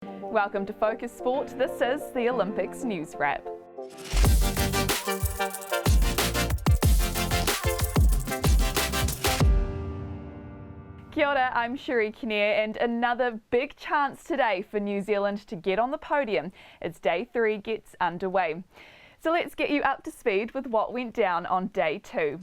Welcome to Focus Sport. This is the Olympics News Wrap. Kia ora, I'm Sheree Kinnear, and another big chance today for New Zealand to get on the podium as Day 3 gets underway. So let's get you up to speed with what went down on Day 2.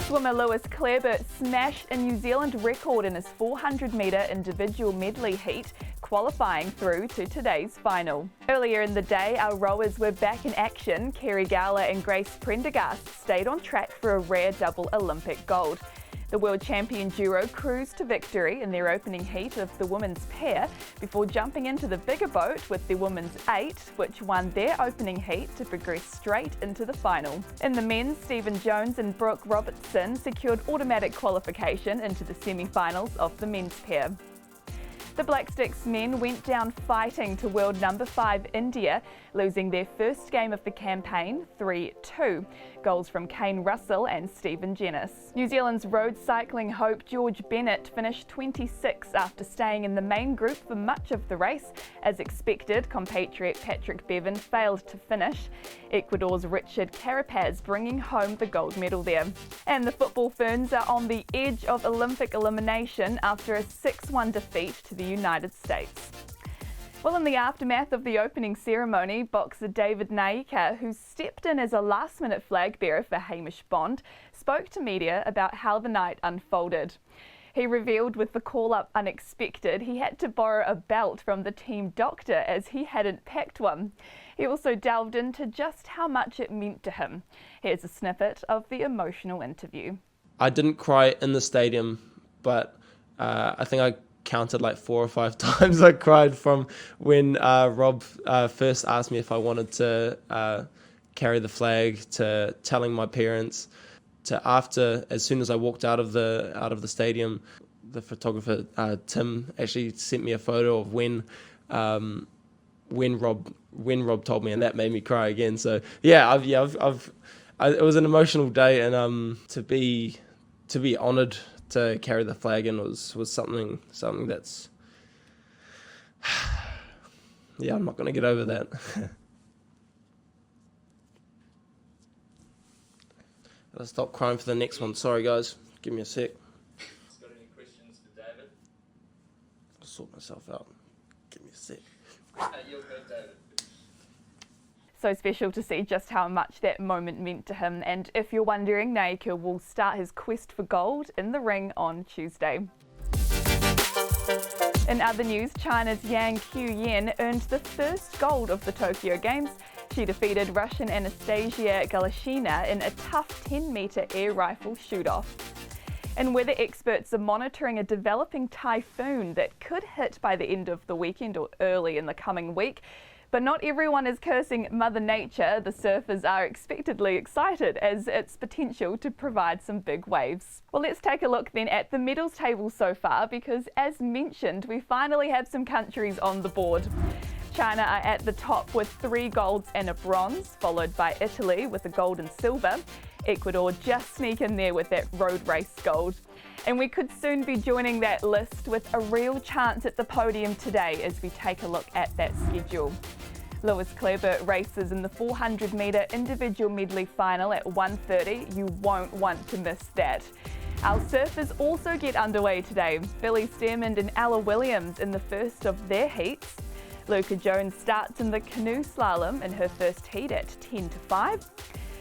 Swimmer Lewis Clareburt smashed a New Zealand record in his 400-metre individual medley heat, qualifying through to today's final. Earlier in the day, our rowers were back in action. Kerry Gowler and Grace Prendergast stayed on track for a rare double Olympic gold. The world champion duo cruised to victory in their opening heat of the women's pair before jumping into the bigger boat with the women's 8, which won their opening heat to progress straight into the final. In the men's, Stephen Jones and Brooke Robertson secured automatic qualification into the semi-finals of the men's pair. The Black Sticks men went down fighting to world number 5 India, losing their first game of the campaign 3-2. Goals from Kane Russell and Stephen Jennis. New Zealand's road cycling hope George Bennett finished 26th after staying in the main group for much of the race. As expected, compatriot Patrick Bevan failed to finish. Ecuador's Richard Carapaz bringing home the gold medal there. And the football Ferns are on the edge of Olympic elimination after a 6-1 defeat to the United States. Well, in the aftermath of the opening ceremony, boxer David Naika, who stepped in as a last-minute flag bearer for Hamish Bond, spoke to media about how the night unfolded. He revealed with the call-up unexpected, he had to borrow a belt from the team doctor as he hadn't packed one. He also delved into just how much it meant to him. Here's a snippet of the emotional interview. I didn't cry in the stadium, but I think I counted like 4 or 5 times I cried from when Rob first asked me if I wanted to carry the flag, to telling my parents, to after, as soon as I walked out of the stadium, the photographer Tim actually sent me a photo of when Rob told me, and that made me cry again. So yeah, it was an emotional day, and to be honoured to carry the flag in was something that's yeah, I'm not going to get over that. I'll stop crying for the next one. Sorry guys, give me a sec. Got any questions for David? I'll sort myself out. Give me a sec. You're good, David. So special to see just how much that moment meant to him, and if you're wondering, Naika will start his quest for gold in the ring on Tuesday. In other news, China's Yang Qiuyan earned the first gold of the Tokyo Games. She defeated Russian Anastasia Galashina in a tough 10-metre air rifle shoot-off. And weather experts are monitoring a developing typhoon that could hit by the end of the weekend or early in the coming week. But not everyone is cursing Mother Nature. The surfers are expectedly excited as its potential to provide some big waves. Well, let's take a look then at the medals table so far, because as mentioned, we finally have some countries on the board. China are at the top with 3 golds and a bronze, followed by Italy with a gold and silver. Ecuador just sneak in there with that road race gold. And we could soon be joining that list with a real chance at the podium today as we take a look at that schedule. Lewis Clareburt races in the 400-metre individual medley final at 1:30. You won't want to miss that. Our surfers also get underway today. Billy Stearman and Ella Williams in the first of their heats. Luca Jones starts in the canoe slalom in her first heat at 10:05.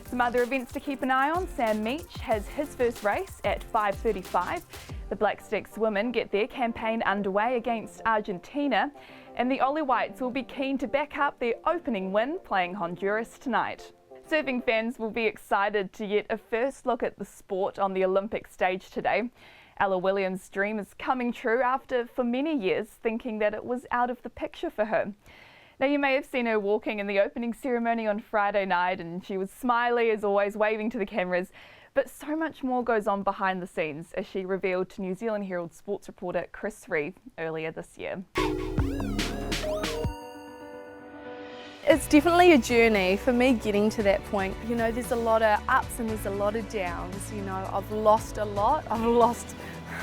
Some other events to keep an eye on. Sam Meach has his first race at 5:35. The Black Sticks women get their campaign underway against Argentina, and the Ollie Whites will be keen to back up their opening win playing Honduras tonight. Surfing fans will be excited to get a first look at the sport on the Olympic stage today. Ella Williams' dream is coming true after, for many years, thinking that it was out of the picture for her. Now, you may have seen her walking in the opening ceremony on Friday night, and she was smiley as always, waving to the cameras. But so much more goes on behind the scenes, as she revealed to New Zealand Herald sports reporter Chris Reeve earlier this year. It's definitely a journey for me getting to that point. You know, there's a lot of ups and there's a lot of downs. You know, I've lost a lot. I've lost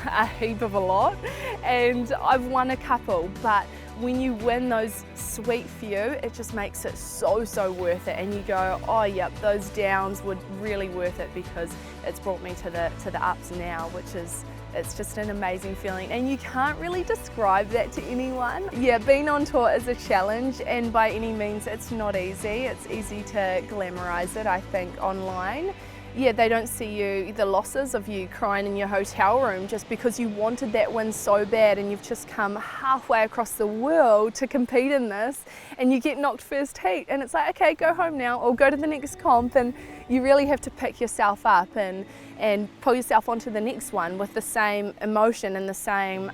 a heap of a lot, and I've won a couple, but when you win those sweet few, it just makes it so worth it, and you go, oh yep, those downs were really worth it because it's brought me to the ups now, which is, it's just an amazing feeling, and you can't really describe that to anyone. Yeah, being on tour is a challenge, and by any means it's not easy. It's easy to glamorize it, I think, online. Yeah, they don't see you, the losses of you crying in your hotel room just because you wanted that win so bad and you've just come halfway across the world to compete in this, and you get knocked first heat, and it's like, okay, go home now or go to the next comp, and you really have to pick yourself up and pull yourself onto the next one with the same emotion and the same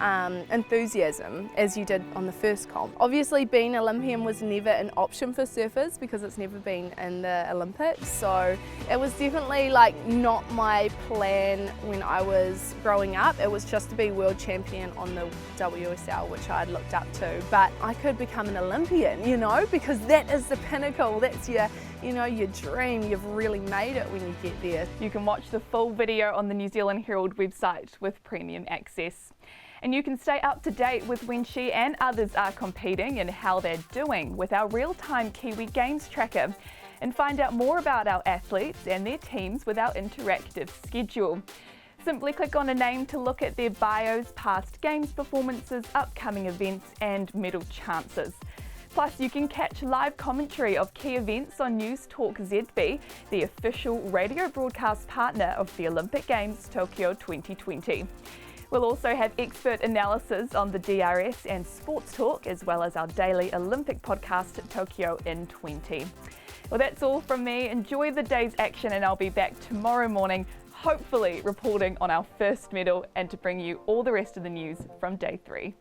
enthusiasm as you did on the first comp. Obviously being Olympian was never an option for surfers because it's never been in the Olympics, so it was definitely like not my plan when I was growing up. It was just to be world champion on the WSL, which I'd looked up to, but I could become an Olympian, you know, because that is the pinnacle. That's your, you know, your dream. You've really made it when you get there. You can watch the full video on the New Zealand Herald website with premium access. And you can stay up to date with when she and others are competing and how they're doing with our real-time Kiwi Games tracker, and find out more about our athletes and their teams with our interactive schedule. Simply click on a name to look at their bios, past games performances, upcoming events and medal chances. Plus, you can catch live commentary of key events on News Talk ZB, the official radio broadcast partner of the Olympic Games Tokyo 2020. We'll also have expert analysis on the DRS and Sports Talk, as well as our daily Olympic podcast, Tokyo in 20. Well, that's all from me. Enjoy the day's action, and I'll be back tomorrow morning, hopefully reporting on our first medal and to bring you all the rest of the news from day 3.